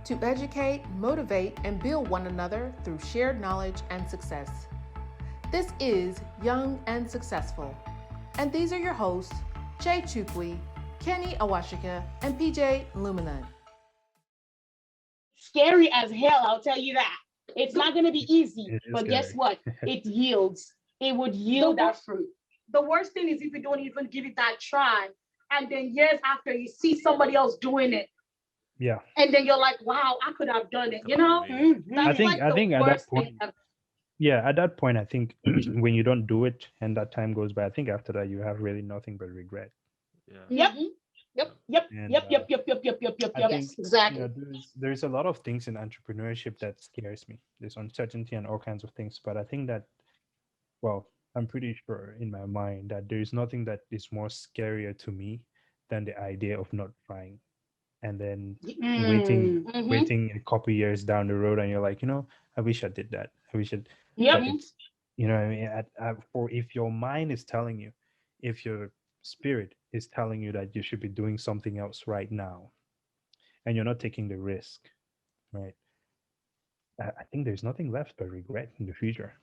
to educate, motivate, and build one another through shared knowledge and success. This is Young and Successful, and these are your hosts, Che Chukwi, Kenny Awashika, and PJ Luminant. Scary as hell, I'll tell you that. It's not going to be easy, but scary. guess what? It yields. It would yield that fruit. The worst thing is if you don't even give it that try, and then years after you see somebody else doing it, Yeah. and then you're like, wow, I could have done it. You know, I think at that point, at that point, I think when you don't do it and that time goes by, I think after that you have really nothing but regret. Yep. And, I think, exactly. There's a lot of things in entrepreneurship that scares me. There's uncertainty and all kinds of things, but I think that, well, I'm pretty sure in my mind that there is nothing that is more scarier to me than the idea of not trying, and then waiting a couple years down the road, and you're like, I wish I did that. I wish it. Yep. But it's, what I mean, for if your mind is telling you, if your spirit is telling you that you should be doing something else right now, and you're not taking the risk, right? I think there's nothing left but regret in the future.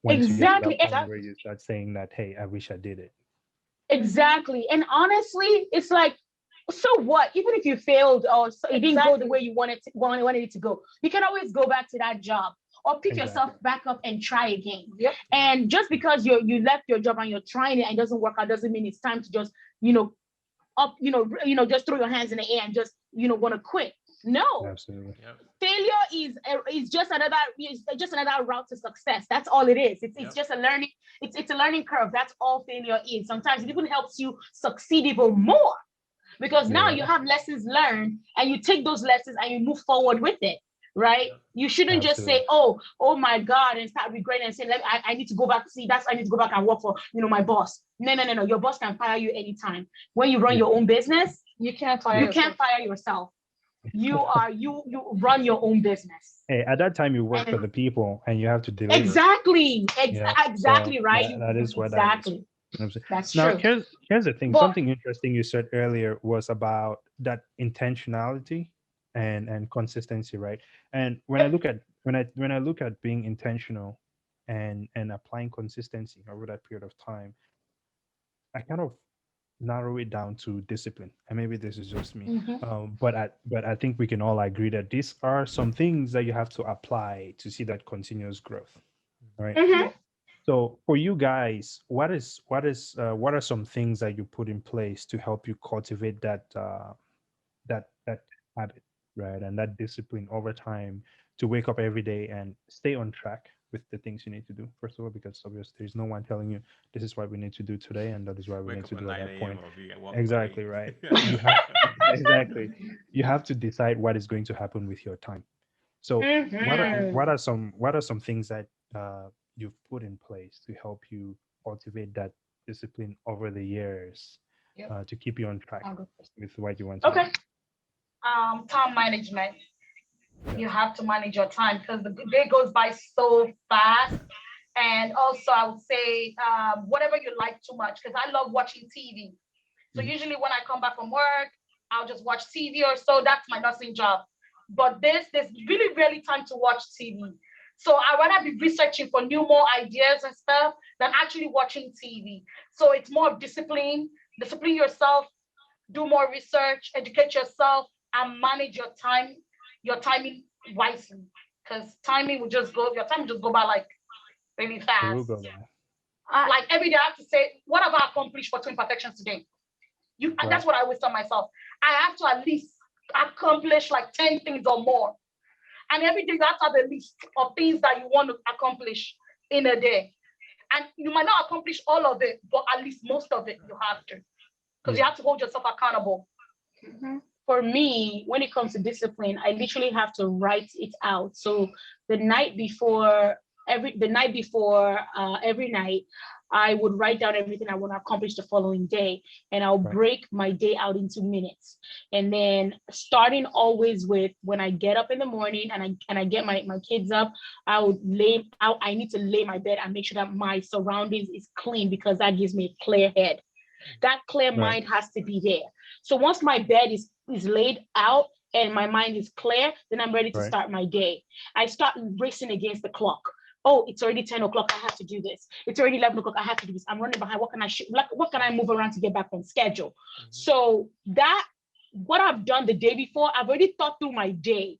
Once Exactly. you get to that point where you start saying that, hey, I wish I did it. Exactly. And honestly, it's like, so what? Even if you failed or it didn't go the way you wanted it to go, you can always go back to that job or pick yourself back up and try again. Yep. And just because you left your job and you're trying it and it doesn't work out doesn't mean it's time to just just throw your hands in the air and just want to quit. No. Absolutely. Yep. Failure is just another route to success. That's all it is. It's just a learning. It's a learning curve. That's all failure is. Sometimes it even helps you succeed even more, because now you have lessons learned and you take those lessons and you move forward with it. Right? You shouldn't just say, oh my God, and start regretting and say, I need to go back. I need to go back and work for my boss. No. Your boss can fire you anytime. When you run your own business, you can't fire yourself. You run your own business. Hey, at that time you work for the people and you have to deliver. Exactly. Exactly, so right. That is what exactly. That is. That's now, true. here's the thing. Something interesting you said earlier was about that intentionality and consistency, right? And when I look at being intentional and applying consistency over that period of time, I kind of narrow it down to discipline. And maybe this is just me, but I think we can all agree that these are some things that you have to apply to see that continuous growth, right? So for you guys, what are some things that you put in place to help you cultivate that habit, right, and that discipline over time to wake up every day and stay on track with the things you need to do? First of all, because obviously there's no one telling you this is what we need to do today and that is what we need to do at that point. Exactly, right. Exactly. You have to decide what is going to happen with your time. So what are some things that you've put in place to help you cultivate that discipline over the years to keep you on track with what you want to do? Time management. You have to manage your time because the day goes by so fast. And also I would say whatever you like too much, because I love watching TV. So usually when I come back from work, I'll just watch TV or so. That's my nursing job. But there's really barely time to watch TV. So I rather be researching for more ideas and stuff than actually watching TV. So it's more of discipline yourself, do more research, educate yourself, and manage your timing wisely. Because your time will just go by like really fast. Like every day I have to say, what have I accomplished for Twin Perfections today? That's what I always tell myself. I have to at least accomplish like 10 things or more. And every day you have to have a list of things that you want to accomplish in a day. And you might not accomplish all of it, but at least most of it you have to. Because you have to hold yourself accountable. For me, when it comes to discipline, I literally have to write it out. So the night before every night, I would write down everything I want to accomplish the following day, and I'll break my day out into minutes. And then starting always with when I get up in the morning and I get my kids up, I need to lay my bed and make sure that my surroundings is clean, because that gives me a clear head. That clear mind has to be there. So once my bed is laid out, and my mind is clear, then I'm ready to start my day. I start racing against the clock. Oh, it's already 10 o'clock. I have to do this. It's already 11 o'clock. I have to do this. I'm running behind. What can I move around to get back on schedule? So what I've done the day before, I've already thought through my day.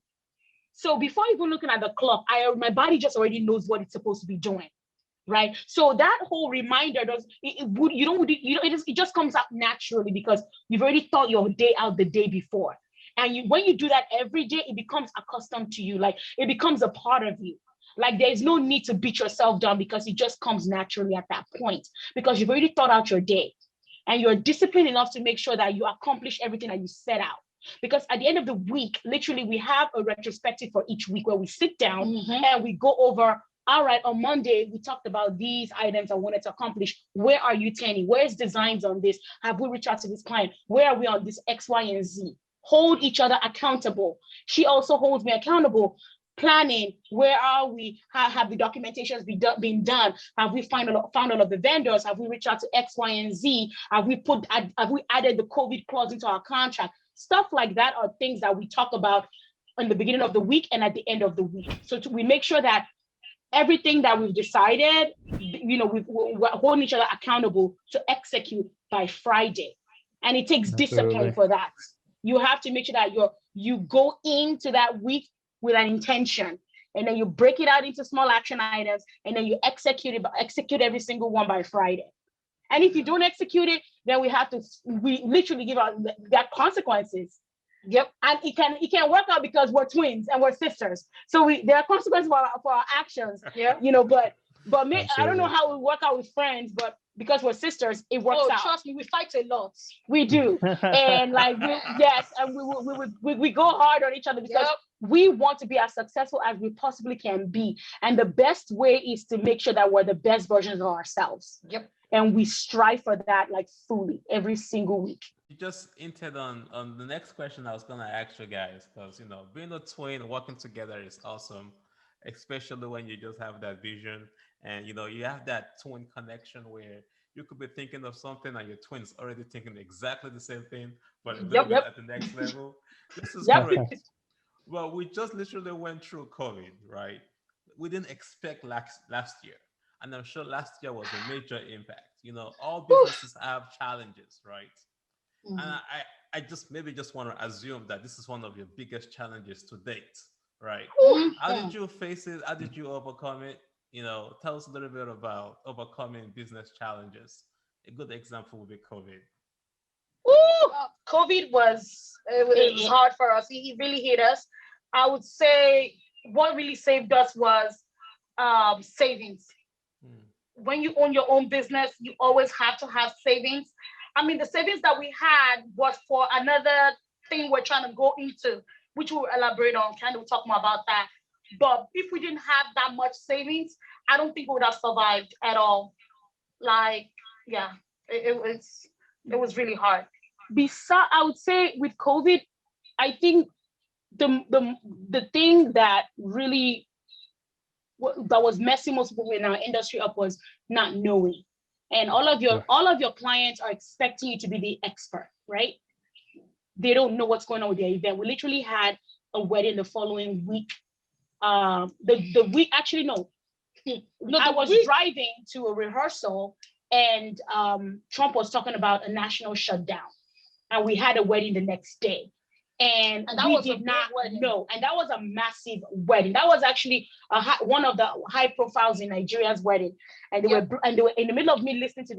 So before even looking at the clock, my body just already knows what it's supposed to be doing. Right. So that whole reminder it just comes out naturally because you've already thought your day out the day before. And when you do that every day, it becomes accustomed to you. Like it becomes a part of you. Like there's no need to beat yourself down because it just comes naturally at that point because you've already thought out your day and you're disciplined enough to make sure that you accomplish everything that you set out. Because at the end of the week, literally, we have a retrospective for each week where we sit down and we go over, all right, on Monday, we talked about these items I wanted to accomplish. Where are you, Tenny? Where's designs on this? Have we reached out to this client? Where are we on this X, Y, and Z? Hold each other accountable. She also holds me accountable. Planning, where are we? How have the documentations been done? Have we found all of the vendors? Have we reached out to X, Y, and Z? Have we added the COVID clause into our contract? Stuff like that are things that we talk about in the beginning of the week and at the end of the week. So we make sure that everything that we've decided, we're holding each other accountable to execute by Friday. And it takes discipline for that. You have to make sure that you go into that week with an intention, and then you break it out into small action items, and then you execute every single one by Friday. And if you don't execute it, then we literally give out that consequences. Yep. And it can work out because we're twins and we're sisters. So there are consequences for our actions. Yeah. But I don't know how we work out with friends, but because we're sisters, it works out. Trust me, we fight a lot. We do. And we go hard on each other because we want to be as successful as we possibly can be. And the best way is to make sure that we're the best versions of ourselves. Yep. And we strive for that like fully every single week. You just hinted on the next question I was going to ask you guys, because, being a twin, working together is awesome, especially when you just have that vision and, you have that twin connection where you could be thinking of something and your twin's already thinking exactly the same thing, but a little bit at the next level. This is great. Well, we just literally went through COVID, right? We didn't expect last year. And I'm sure last year was a major impact. All businesses have challenges, right? Mm-hmm. And I just want to assume that this is one of your biggest challenges to date, right? Mm-hmm. How did you face it? How did you overcome it? Tell us a little bit about overcoming business challenges. A good example would be COVID. COVID was hard for us. It really hit us. I would say what really saved us was savings. When you own your own business, you always have to have savings. I mean, the savings that we had was for another thing we're trying to go into, which we'll elaborate on, we'll talk more about that. But if we didn't have that much savings, I don't think we would have survived at all. It was really hard. Besides, I would say with COVID, I think the thing that really that was messing most people in our industry up was not knowing. And all of your clients are expecting you to be the expert, right? They don't know what's going on with their event. We literally had a wedding the following week. The week, actually, no. I was driving to a rehearsal and Trump was talking about a national shutdown. And we had a wedding the next day. And we did not know. And that was a massive wedding. That was actually one of the high profiles in Nigeria's wedding. And they were in the middle of me listening to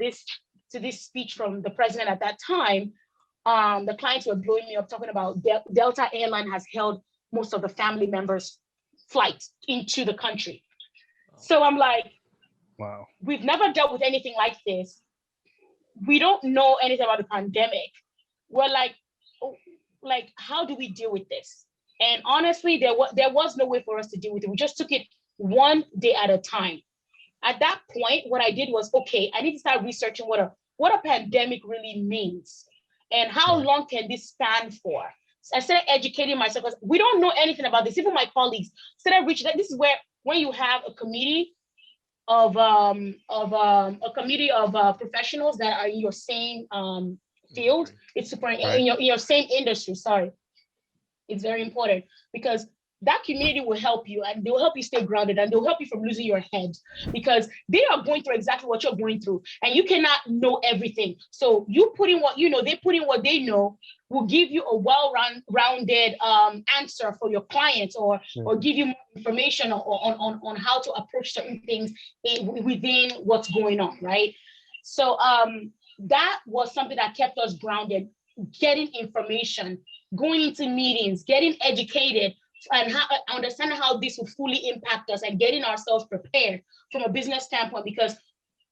this speech from the president at that time. The clients were blowing me up, talking about Delta Airline has held most of the family members' flights into the country. So I'm like, wow, we've never dealt with anything like this. We don't know anything about the pandemic. We're like, how do we deal with this? And honestly, there was no way for us to deal with it. We just took it one day at a time. At that point, what I did was, okay, I need to start researching what a pandemic really means and how long can this span for. So I started educating myself because we don't know anything about this. Even my colleagues started reaching. This is where when you have a committee of professionals that are in your same field, it's super in your same industry. Sorry, It's very important because that community will help you and they will help you stay grounded and they'll help you from losing your head because they are going through exactly what you're going through and you cannot know everything. So you put in what you know, they put in what they know will give you a well-rounded answer for your clients or give you more information on how to approach certain things within what's going on, right? So that was something that kept us grounded, getting information, going into meetings, getting educated, and understanding how this will fully impact us and getting ourselves prepared from a business standpoint, because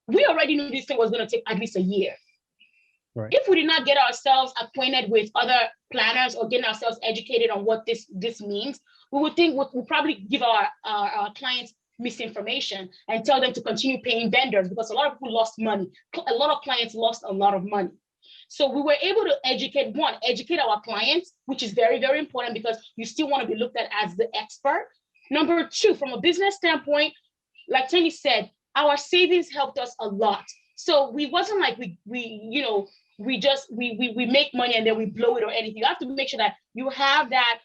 we already knew this thing was going to take at least a year. Right. If we did not get ourselves acquainted with other planners or getting ourselves educated on what this means, we would think we'll probably give our clients misinformation and tell them to continue paying vendors because a lot of people lost money. A lot of clients lost a lot of money. So we were able to educate our clients, which is very, very important because you still want to be looked at as the expert. Number two, from a business standpoint, like Tenny said, our savings helped us a lot. So we wasn't like we make money and then we blow it or anything. You have to make sure that you have that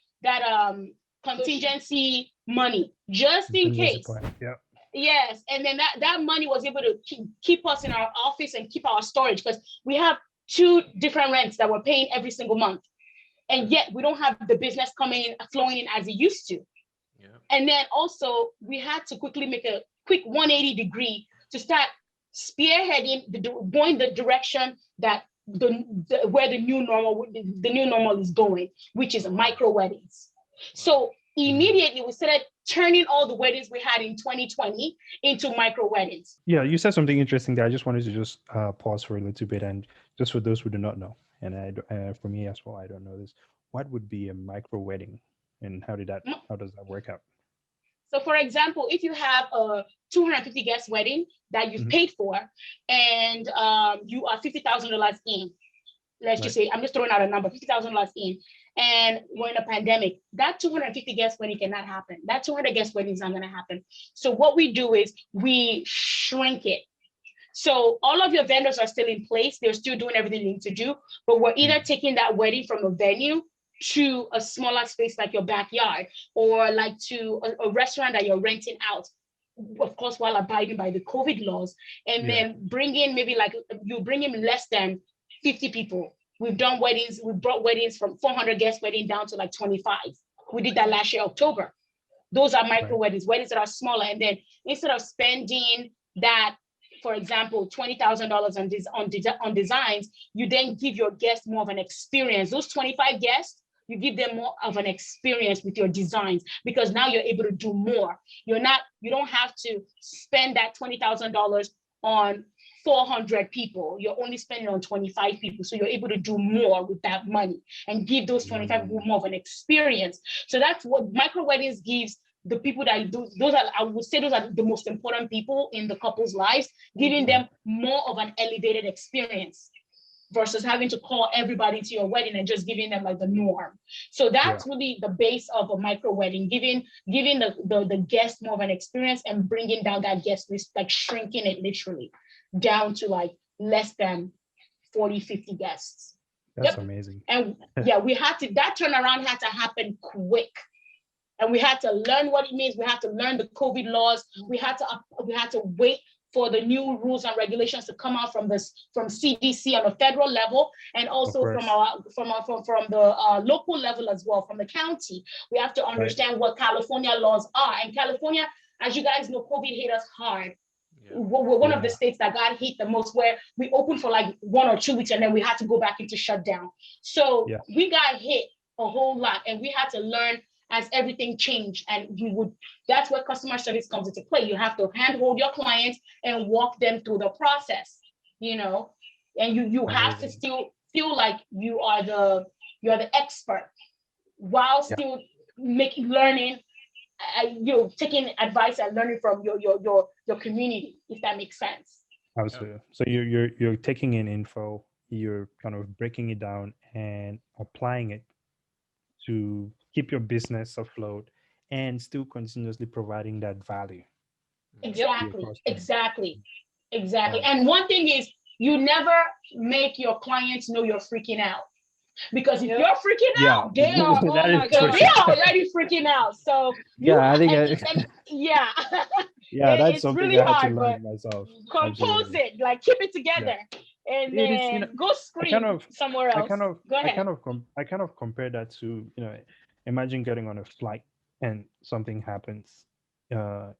contingency money just in case. Yeah. Yes, and then that money was able to keep us in our office and keep our storage because we have 2 different rents that we're paying every single month. And yet we don't have the business flowing in as it used to. Yeah. And then also we had to quickly make a quick 180 degree to start spearheading, going the direction that where the new normal is going, which is micro weddings. So immediately we started turning all the weddings we had in 2020 into micro weddings. Yeah, you said something interesting there. I just wanted to just pause for a little bit, and just for those who do not know, and for me as well, I don't know this. What would be a micro wedding, and how does that work out? So, for example, if you have a 250 guest wedding that you've paid for, and you are $50,000 in, let's just say, I'm just throwing out a number, $50,000 in, and we're in a pandemic, that 250 guest wedding cannot happen. That 200 guest wedding is not going to happen. So what we do is we shrink it. So all of your vendors are still in place. They're still doing everything they need to do, but we're either taking that wedding from a venue to a smaller space like your backyard, or like to a restaurant that you're renting out, of course, while abiding by the COVID laws, and then bring in you bring in less than 50 people. We've done weddings. We brought weddings from 400 guest wedding down to like 25. We did that last year, October. Those are micro weddings that are smaller. And then instead of spending that, for example, $20,000 on designs, you then give your guests more of an experience. Those 25 guests, you give them more of an experience with your designs because now you're able to do more. You don't have to spend that $20,000 on 400 people. You're only spending on 25 people. So you're able to do more with that money and give those 25 people more of an experience. So that's what micro weddings gives the people that do. I would say those are the most important people in the couple's lives, giving them more of an elevated experience versus having to call everybody to your wedding and just giving them like the norm. So that's really the base of a micro wedding, giving the guest more of an experience and bringing down that guest list, like shrinking it literally down to like less than 40, 50 guests. That's amazing. And that turnaround had to happen quick. And we had to learn what it means. We had to learn the COVID laws. We had to wait for the new rules and regulations to come out from CDC on a federal level, and also from the local level as well, from the county. We have to understand what California laws are. And California, as you guys know, COVID hit us hard. Yeah. We're one of the states that got hit the most, where we opened for like 1 or 2 weeks and then we had to go back into shutdown. So we got hit a whole lot, and we had to learn as everything changed. And that's where customer service comes into play. You have to handhold your clients and walk them through the process, and you have to still feel like you're the expert while still learning, taking advice and learning from your community, if that makes sense. Absolutely. So you're taking in info, you're kind of breaking it down and applying it to keep your business afloat and still continuously providing that value. Exactly. And one thing is, you never make your clients know you're freaking out. Because if you're freaking Yeah, out, they are, that oh is my God, true. they are already freaking out. So you, Yeah, I think yeah, yeah, that's it's something really I had to hard, but learn myself. compose Absolutely. it, like keep it Yeah. together, and It is, then go I kind scream of somewhere else. Go ahead. I kind of compare that to, imagine getting on a flight and something happens.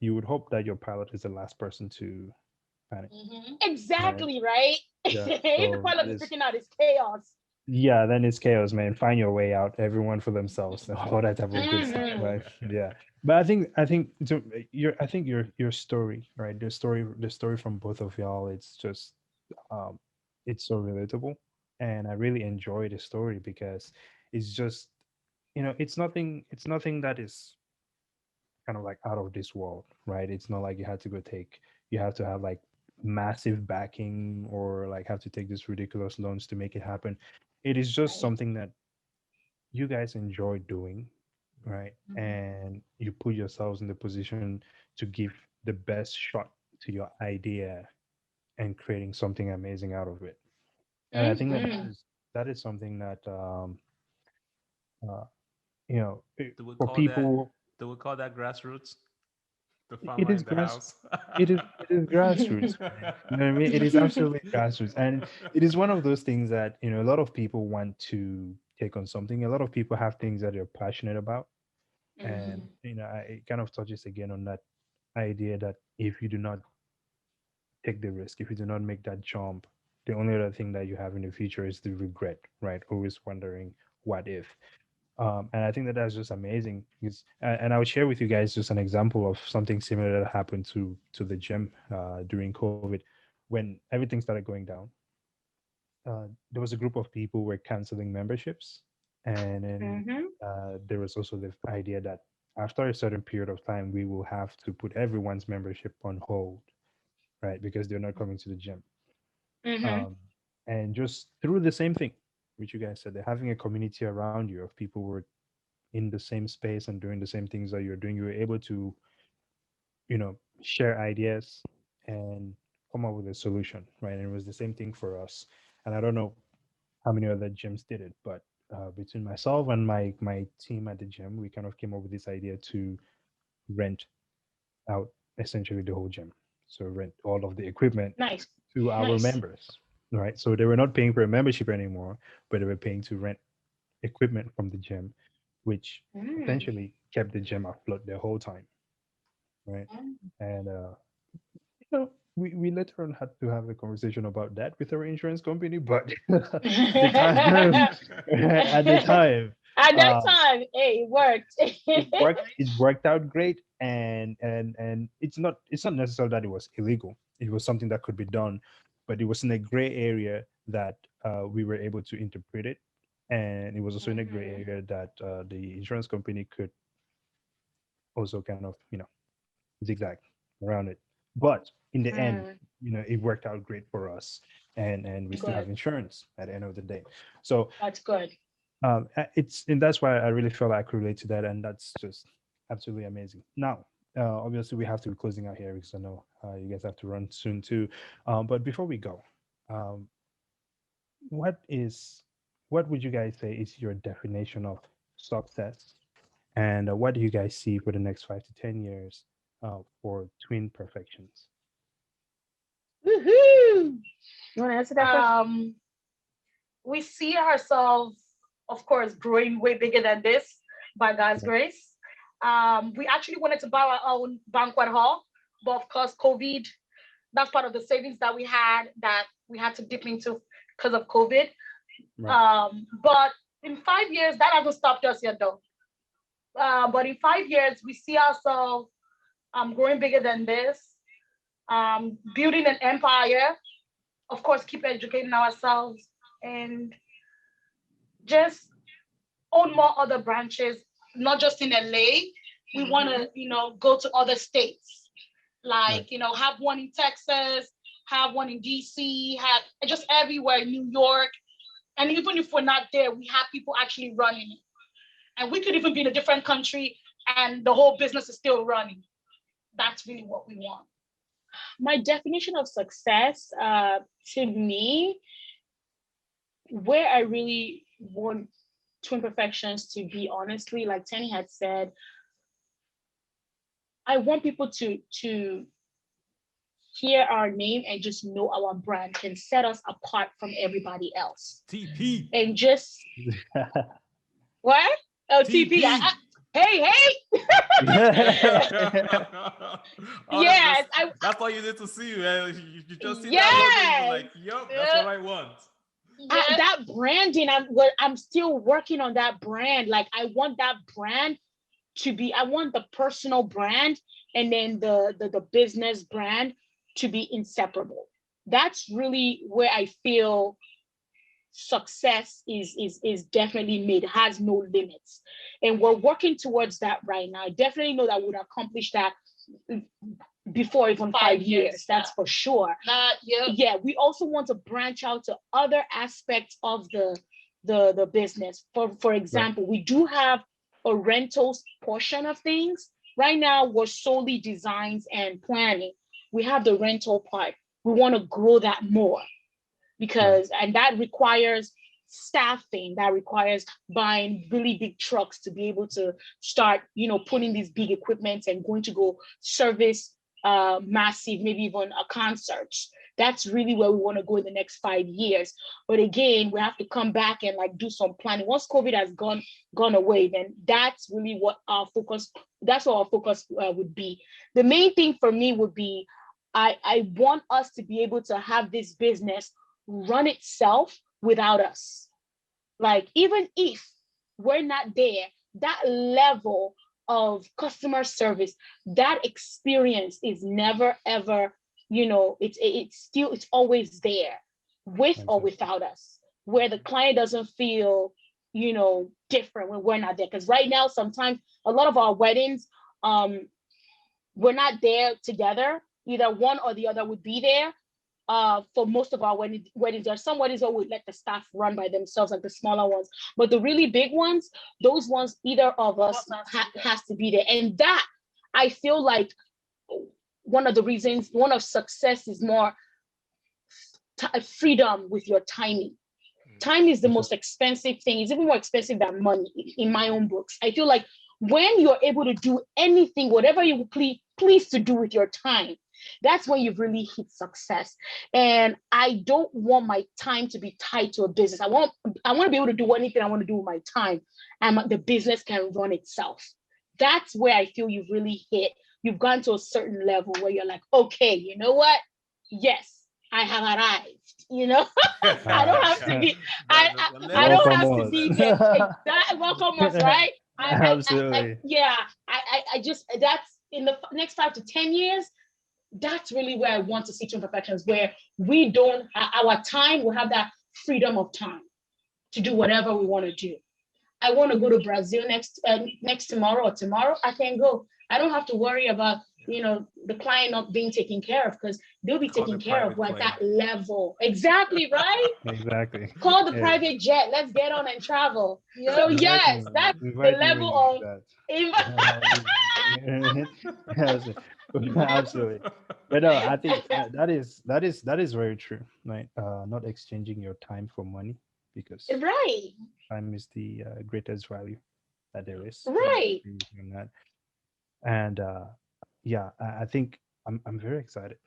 You would hope that your pilot is the last person to panic, right? Exactly, right? Yeah. If the So pilot that is is, freaking out, it's chaos. yeah, then it's chaos, man. Find your way out, everyone for themselves, all that type of good stuff. Mhm. But yeah, but I think your story, right? The story from both of y'all, it's just, um, it's so relatable, and I really enjoy the story because it's just, it's nothing that is kind of like out of this world, right? It's not like you have to have like massive backing or like have to take these ridiculous loans to make it happen. It is just Right. something that you guys enjoy doing, right? And you put yourselves in the position to give the best shot to your idea and creating something amazing out of it. And I think that that Mhm. is that is something that, uh, you know, Do we for call that? people, Do we call that grassroots? The it farmer is in the grass house. it is grassroots, man. You know what I mean? It is absolutely grassroots, and it is one of those things that, a lot of people want to take on something. A lot of people have things that they're passionate about, and Mhm. it kind of touches again on that idea that if you do not take the risk, if you do not make that jump, the only other thing that you have in the future is the regret, right? Always wondering what if. And I think that that's just amazing. Because, and I would share with you guys just an example of something similar that happened to the gym during COVID, when everything started going down. There was a group of people who were canceling memberships, and then Mhm. there was also the idea that after a certain period of time, we will have to put everyone's membership on hold, right? Because they're not coming to the gym. Mhm. um, and just through the same thing which you guys said, they're having a community around you of people who are in the same space and doing the same things that you're doing. You're able to, share ideas and come up with a solution, right? And it was the same thing for us. And I don't know how many other gyms did it, but between myself and my team at the gym, we kind of came up with this idea to rent out essentially the whole gym. So rent all of the equipment Nice. to our Nice. members, right? So they were not paying for a membership anymore, but they were paying to rent equipment from the gym, which Mm. essentially kept the gym afloat the whole time, right? And we later on had to have a conversation about that with our insurance company, but the time at the time, At that um, time, hey, it worked. it worked out great, and it's not necessarily that it was illegal. It was something that could be done, but it was in a gray area that we were able to interpret it, and it was also in a gray Mhm. area that the insurance company could also kind of zigzag around it. But in the end, Mm. it worked out great for us, and we still have Good. insurance at the end of the day. So That's good. and that's why I really felt I could relate to that, and that's just absolutely amazing. Now, obviously, we have to be closing out here because I know you guys have to run soon too. But before we go, um, what is what would you guys say is your definition of success, and what do you guys see for the next 5 to 10 years for twin perfections? Woohoo! You want to answer that question? Um, we see ourselves, of course, growing way bigger than this by God's Yeah. grace. We actually wanted to buy our own banquet hall, but of course, COVID, that's part of the savings that we had to dip into because of COVID. Right. But in 5 years, that hasn't stopped us yet, though. But in 5 years, we see ourselves growing bigger than this, building an empire. Of course, keep educating ourselves and just own more other branches, not just in LA. We want to, go to other states, Right. like, have one in Texas, have one in DC, have just everywhere, New York. And even if we're not there, we have people actually running it. And we could even be in a different country and the whole business is still running. That's really what we want. My definition of success, to me, where I really want Twin Perfections to be, honestly, like Tenny had said, I want people to hear our name and just know our brand can set us apart from everybody else. TP. And just what? Oh, TP. TP. Hey, yes, That's all you need to see, man. You just see that logo, you be yes, like, yup, that's what I want. Yes. that branding. I'm still working on that brand. Like I want that brand to be. I want the personal brand and then the business brand to be inseparable. That's really where I feel success is definitely made, has no limits, and we're working towards that right now. I definitely know that we'll accomplish that before even 5 years. That's for sure. Yeah, we also want to branch out to other aspects of the business. For example, we do have a rentals portion of things. Right now we're solely designs and planning. We have the rental part. We want to grow that more because and that requires staffing, that requires buying really big trucks to be able to start, putting these big equipment and going to go service massive, maybe even a concert. That's really where we want to go in the next 5 years. But again, we have to come back and like do some planning. Once COVID has gone away, then that's really what our focus. That's what our focus would be. The main thing for me would be, I want us to be able to have this business run itself without us. Like even if we're not there, that level of customer service, that experience is never ever, it's always there, with or without us, where the client doesn't feel, different when we're not there. Because right now, sometimes a lot of our weddings, we're not there together. Either one or the other would be there. For most of our weddings, there are some weddings where we let the staff run by themselves, like the smaller ones. But the really big ones, those ones, either of us has to be there. And that, I feel like one of success is more freedom with your timing. Time is the most expensive thing. It's even more expensive than money in my own books. I feel like when you're able to do anything, whatever you please to do with your time, that's when you've really hit success. And I don't want my time to be tied to a business. I want to be able to do anything I want to do with my time, and the business can run itself. That's where I feel you've gone to a certain level where you're like, okay, you know what? Yes, I have arrived. I don't have to be. I don't have to be there. That welcome us, right? Absolutely. I just, that's in the next 5 to 10 years. That's really where I want to see Twin Perfections, where we don't, our time, we have that freedom of time to do whatever we want to do. I want to go to Brazil next tomorrow or tomorrow, I can go. I don't have to worry about, the client not being taken care of, because they'll be taken care of at that level. Exactly, right? Exactly. Call the private jet. Let's get on and travel. Yeah. So yes, that's the level of Absolutely. But no, I think that is very true, right? Not exchanging your time for money, because right. time is the greatest value that there is. Right. On that. And yeah, I think I'm very excited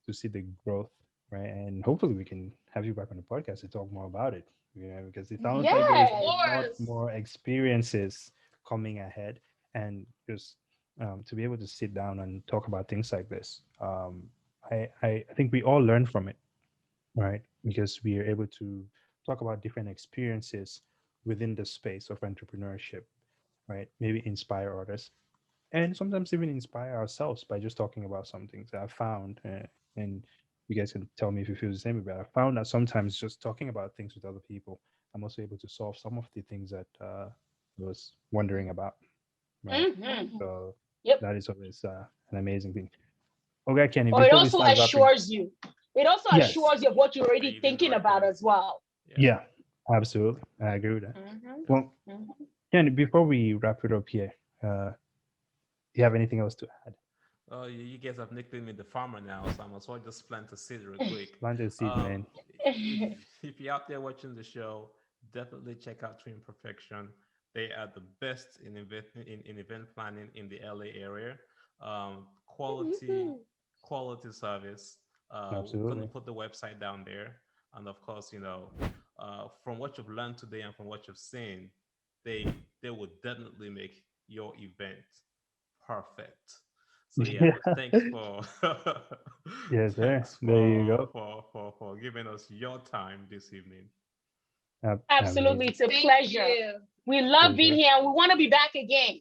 to see the growth, right? And hopefully we can have you back on the podcast to talk more about it, because it sounds like there's a lot more experiences coming ahead, and just to be able to sit down and talk about things like this. I think we all learn from it, right? Because we are able to talk about different experiences within the space of entrepreneurship, right? Maybe inspire others, and sometimes even inspire ourselves by just talking about some things that I found. And you guys can tell me if you feel the same about it. I found that sometimes just talking about things with other people, I'm also able to solve some of the things that I was wondering about, right? So that is always an amazing thing. Okay, Kenny, Or it before we also start wrapping, assures you. It also assures you of what you're already thinking about as well. yeah, absolutely, I agree with that. Well, Kenny, before we wrap it up here, you have anything else to add? Oh, you guys have nicknamed me the farmer now, so I must well just plant a seed real quick. Plant a seed, man. If you're out there watching the show, definitely check out Twin Perfection. They are the best in event planning in the LA area. Quality Mhm. quality service. We're gonna Absolutely. put the website down there, and of course, from what you've learned today and from what you've seen, they would definitely make your event perfect. So yeah, Yeah. thanks for Yes, sir. thanks There you go. for giving us your time this evening. Absolutely, Amazing. it's a Thank pleasure. you. We love being Pleasure. here, and we want to be back again.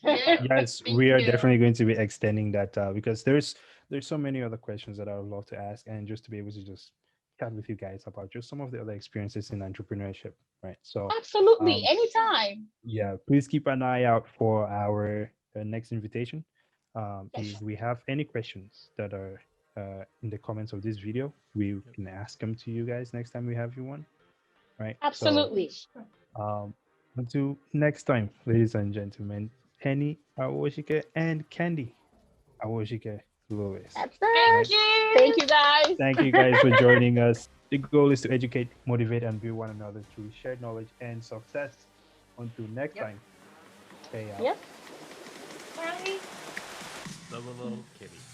Yeah, Yes, thank we are you. definitely going to be extending that because there's so many other questions that I would love to ask, and just to be able to just chat with you guys about just some of the other experiences in entrepreneurship, right? So, Absolutely, um, anytime. yeah, please keep an eye out for our next invitation. If Yes, we have any questions that are in the comments of this video, we Yep. can ask them to you guys next time we have you on, right? So, absolutely. um, until next time, ladies and gentlemen, Tenny Awoshike and Candy Awoshike Lewis. That's All Thank right. us. you. Thank you, guys. Thank you guys for joining us. The goal is to educate, motivate, and build one another through shared knowledge and success. Until next Yep. time, stay out. Yep. Bye. Double O Kitty.